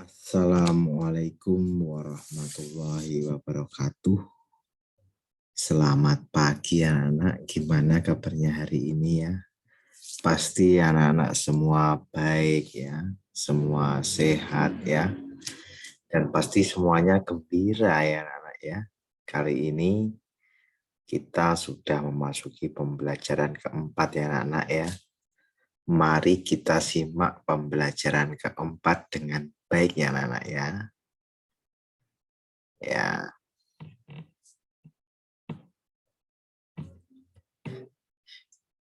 Assalamualaikum warahmatullahi wabarakatuh. Selamat pagi anak-anak, gimana kabarnya hari ini ya? Pasti anak-anak semua baik ya, semua sehat ya. Dan pasti semuanya gembira ya anak-anak ya. Kali ini kita sudah memasuki pembelajaran keempat ya anak-anak ya. Mari kita simak pembelajaran keempat dengan baik ya anak-anak ya. Ya,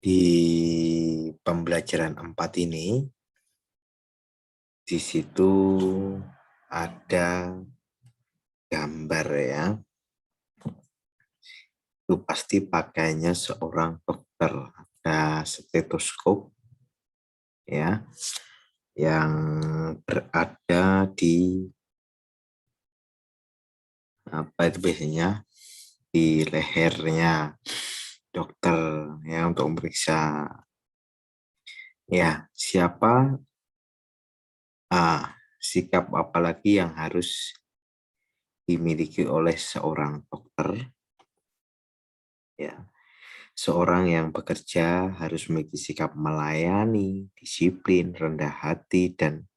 di pembelajaran 4 ini, di situ ada gambar ya. Itu pasti pakainya seorang dokter. Ada stetoskop ya, yang berada di apa itu biasanya di lehernya dokter ya untuk memeriksa ya siapa sikap apalagi yang harus dimiliki oleh seorang dokter ya. Seorang yang bekerja harus memiliki sikap melayani, disiplin, rendah hati, dan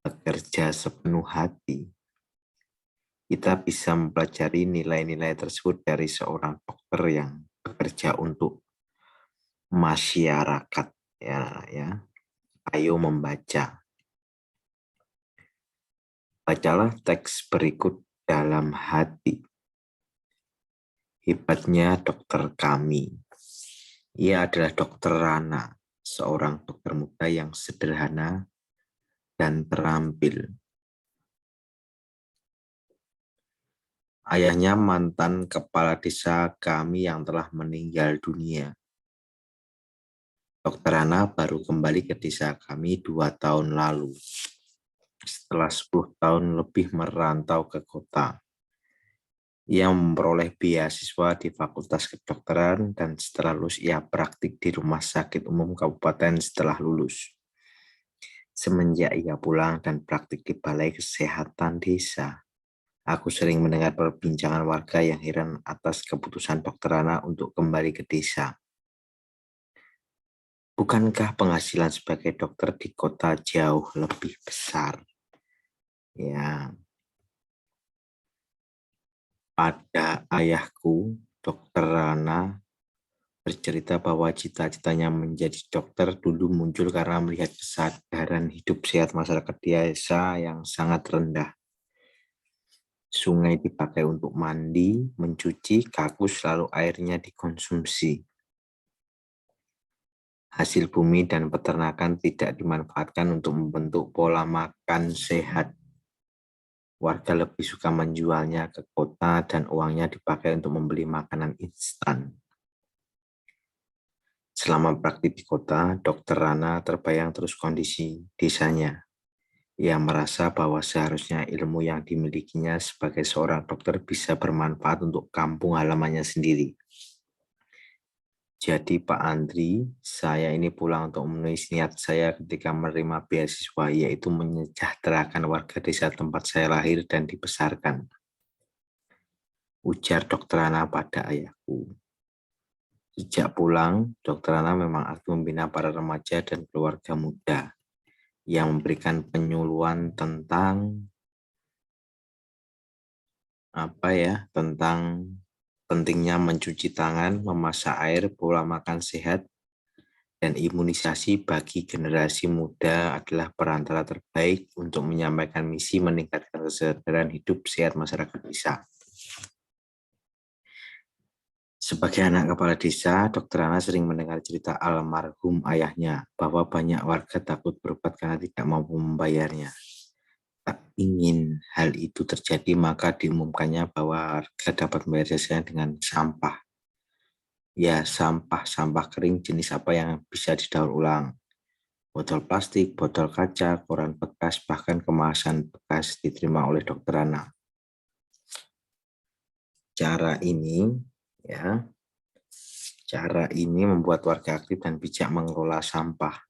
bekerja sepenuh hati. Kita bisa mempelajari nilai-nilai tersebut dari seorang dokter yang bekerja untuk masyarakat. Ya. Ayo membaca. Bacalah teks berikut dalam hati. Hebatnya dokter kami. Ia adalah dokter Rana, seorang dokter muda yang sederhana dan terampil. Ayahnya mantan kepala desa kami yang telah meninggal dunia. Dokter Rana baru kembali ke desa kami 2 tahun lalu. Setelah 10 tahun lebih merantau ke kota. Ia memperoleh beasiswa di Fakultas Kedokteran dan setelah lulus ia praktik di Rumah Sakit Umum Kabupaten setelah lulus. Semenjak ia pulang dan praktik di Balai Kesehatan Desa, aku sering mendengar perbincangan warga yang heran atas keputusan Dokter Rana untuk kembali ke desa. Bukankah penghasilan sebagai dokter di kota jauh lebih besar? Ya, pada ayahku, Dokter Rana bercerita bahwa cita-citanya menjadi dokter dulu muncul karena melihat kesadaran hidup sehat masyarakat desa yang sangat rendah. Sungai dipakai untuk mandi, mencuci, kakus, lalu airnya dikonsumsi. Hasil bumi dan peternakan tidak dimanfaatkan untuk membentuk pola makan sehat. Warga lebih suka menjualnya ke kota dan uangnya dipakai untuk membeli makanan instan. Selama praktik di kota, Dokter Rana terbayang terus kondisi desanya. Ia merasa bahwa seharusnya ilmu yang dimilikinya sebagai seorang dokter bisa bermanfaat untuk kampung halamannya sendiri. Jadi Pak Andri, saya ini pulang untuk memenuhi niat saya ketika menerima beasiswa, yaitu menyejahterakan warga desa tempat saya lahir dan dibesarkan. Ujar Dokter Rana pada ayahku. Sejak pulang, Dokter Rana memang aktif membina para remaja dan keluarga muda yang memberikan penyuluhan tentang tentang pentingnya mencuci tangan, memasak air, pola makan sehat, dan imunisasi bagi generasi muda adalah perantara terbaik untuk menyampaikan misi meningkatkan kesejahteraan hidup sehat masyarakat desa. Sebagai anak kepala desa, Dokter Rana sering mendengar cerita almarhum ayahnya bahwa banyak warga takut berobat karena tidak mampu membayarnya. Tak ingin hal itu terjadi, maka diumumkannya bahwa warga dapat membayar jasanya dengan sampah. Ya, sampah kering jenis apa yang bisa didaur ulang. Botol plastik, botol kaca, koran bekas, bahkan kemasan bekas diterima oleh Dokter Rana. Cara ini membuat warga aktif dan bijak mengelola sampah.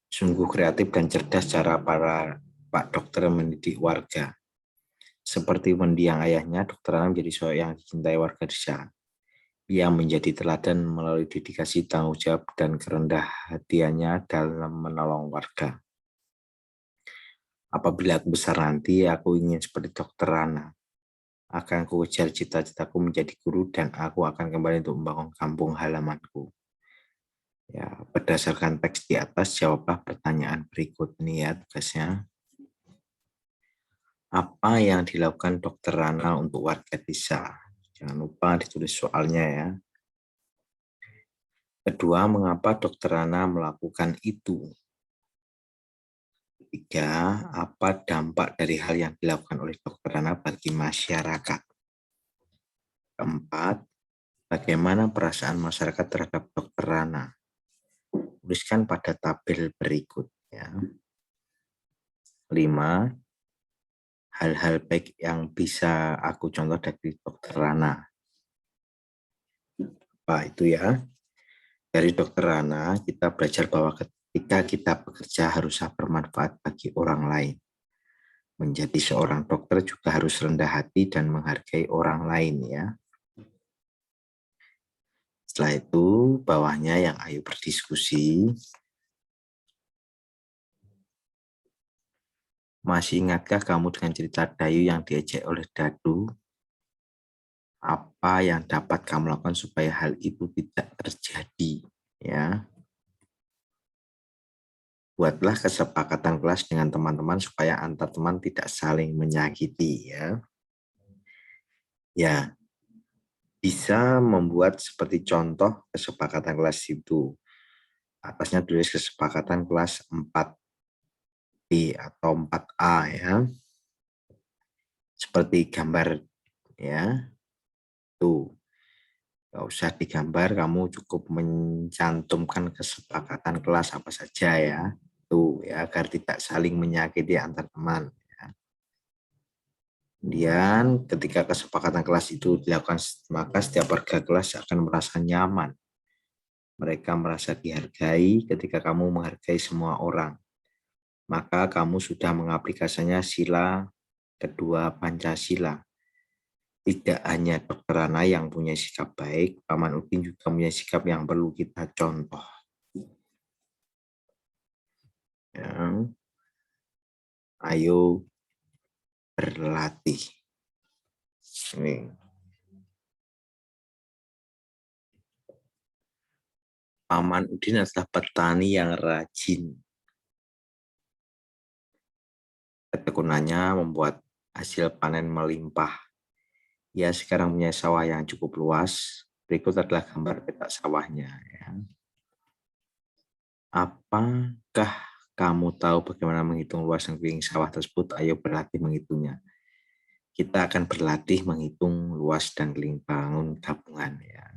Sungguh kreatif dan cerdas cara para Pak dokter mendidik warga. Seperti mendiang ayahnya, Dr. Ana menjadi sosok yang dicintai warga desa. Ia menjadi teladan melalui dedikasi, tanggung jawab, dan kerendah hatiannya dalam menolong warga. Apabila aku besar nanti, aku ingin seperti Dr. Ana. Akan ku kejar cita-citaku menjadi guru dan aku akan kembali untuk membangun kampung halamanku. Ya, berdasarkan teks di atas, jawablah pertanyaan berikut ini ya tugasnya. Apa yang dilakukan Dr. Rana untuk warga desa? Jangan lupa ditulis soalnya ya. Kedua, mengapa Dr. Rana melakukan itu? Ketiga, apa dampak dari hal yang dilakukan oleh Dr. Rana bagi masyarakat? Keempat, bagaimana perasaan masyarakat terhadap Dr. Rana? Tuliskan pada tabel berikut ya. 5. Hal-hal baik yang bisa aku contoh dari Dr. Rana. Apa itu ya? Dari Dr. Rana, kita belajar bahwa ketika kita bekerja haruslah bermanfaat bagi orang lain. Menjadi seorang dokter juga harus rendah hati dan menghargai orang lain ya. Setelah itu, bawahnya yang ayo berdiskusi. Masih ingatkah kamu dengan cerita Dayu yang diejek oleh Dadu? Apa yang dapat kamu lakukan supaya hal itu tidak terjadi? Ya, buatlah kesepakatan kelas dengan teman-teman supaya antar teman tidak saling menyakiti. Ya, bisa membuat seperti contoh kesepakatan kelas itu. Atasnya tulis kesepakatan kelas 4B atau 4A ya. Seperti gambar ya. Tuh. Gak usah digambar, kamu cukup mencantumkan kesepakatan kelas apa saja ya. Tuh ya, agar tidak saling menyakiti antar teman. Ya. Kemudian ketika kesepakatan kelas itu dilakukan, maka setiap warga kelas akan merasa nyaman. Mereka merasa dihargai ketika kamu menghargai semua orang. Maka kamu sudah mengaplikasikannya sila kedua Pancasila. Tidak hanya Dr. Rana yang punya sikap baik, Paman Udin juga punya sikap yang perlu kita contoh. Ya. Ayo berlatih. Ini. Paman Udin adalah petani yang rajin. Ketekunannya membuat hasil panen melimpah. Ia sekarang punya sawah yang cukup luas. Berikut adalah gambar petak sawahnya. Ya. Apakah kamu tahu bagaimana menghitung luas keliling sawah tersebut? Ayo berlatih menghitungnya. Kita akan berlatih menghitung luas dan keliling bangun gabungan. Ya.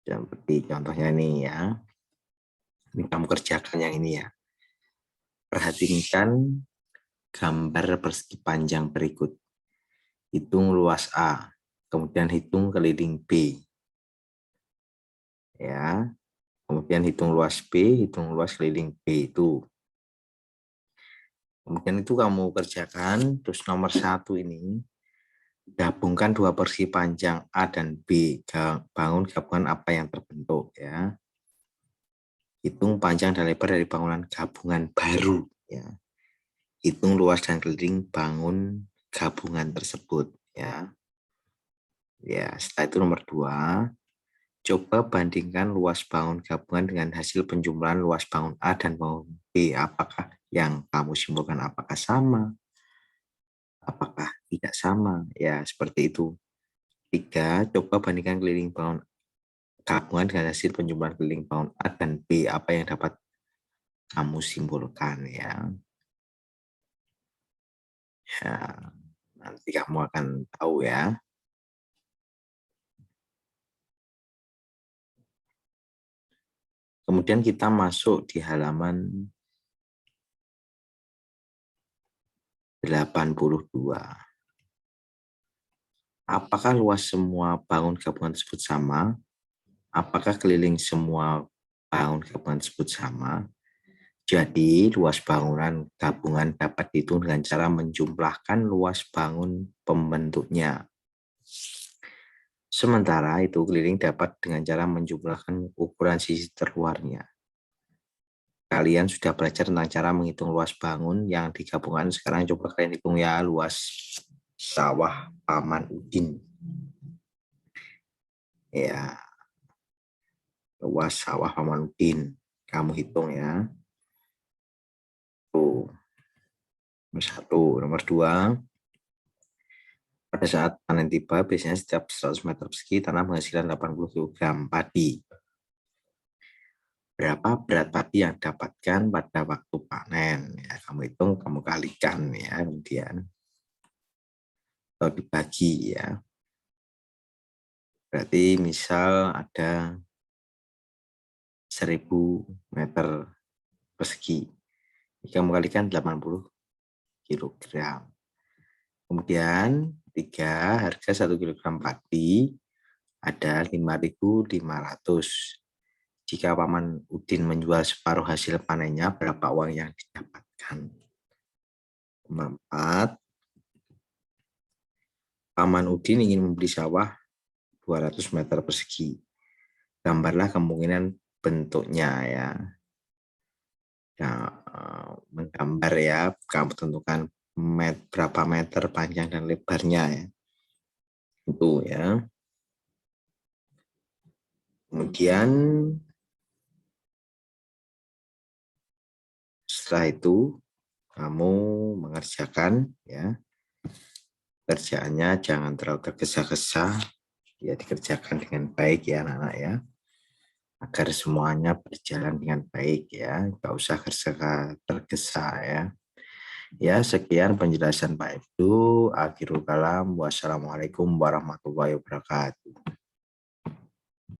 Seperti contohnya ini ya. Ini kamu kerjakan yang ini ya. Perhatikan gambar persegi panjang berikut. Hitung luas A, kemudian hitung keliling B. Ya. Kemudian hitung luas B, hitung luas keliling B itu. Kemudian itu kamu kerjakan, terus nomor 1 ini, gabungkan dua persegi panjang A dan B, bangun gabungan apa yang terbentuk. Ya. Hitung panjang dan lebar dari bangunan gabungan baru. Ya. Hitung luas dan keliling bangun gabungan tersebut. Ya. Ya, setelah itu nomor 2, coba bandingkan luas bangun gabungan dengan hasil penjumlahan luas bangun A dan bangun B. Apakah yang kamu simpulkan apakah sama? Apakah tidak sama? Ya, seperti itu. 3, coba bandingkan keliling bangun gabungan dengan hasil penjumlahan keliling bangun A dan B. Apa yang dapat kamu simpulkan ya? Ya, nanti kamu akan tahu ya. Kemudian kita masuk di halaman 82. Apakah luas semua bangun gabungan tersebut sama? Apakah keliling semua bangun gabungan tersebut sama? Jadi luas bangunan gabungan dapat dihitung dengan cara menjumlahkan luas bangun pembentuknya. Sementara itu keliling dapat dengan cara menjumlahkan ukuran sisi terluarnya. Kalian sudah belajar tentang cara menghitung luas bangun yang digabungkan. Sekarang coba kalian hitung ya luas sawah Paman Udin. Ya, luas sawah Paman Udin. Kamu hitung ya. Tuh. Nomor 1. Nomor 2. Pada saat panen tiba, biasanya setiap 100 meter persegi tanah menghasilkan 80 kg padi. Berapa berat padi yang dapatkan pada waktu panen? Ya, kamu hitung, kamu kalikan ya, kemudian atau dibagi ya. Berarti misal ada 1000 meter persegi. Kamu kalikan 80 kg. Kemudian harga 1 kg padi ada 5.500. Jika Paman Udin menjual separuh hasil panennya, berapa uang yang didapatkan? Nomor 4. Paman Udin ingin membeli sawah 200 meter persegi. Gambarlah kemungkinan bentuknya ya. Nah, menggambar ya, kamu tentukan berapa meter panjang dan lebarnya ya. Itu ya. Kemudian setelah itu kamu mengerjakan ya. Kerjaannya jangan terlalu tergesa-gesa, ya dikerjakan dengan baik ya anak-anak ya. Agar semuanya berjalan dengan baik ya, nggak usah tergesa ya. Ya, sekian penjelasan Pak Ibnu. Akhirul kalam. Wassalamualaikum warahmatullahi wabarakatuh.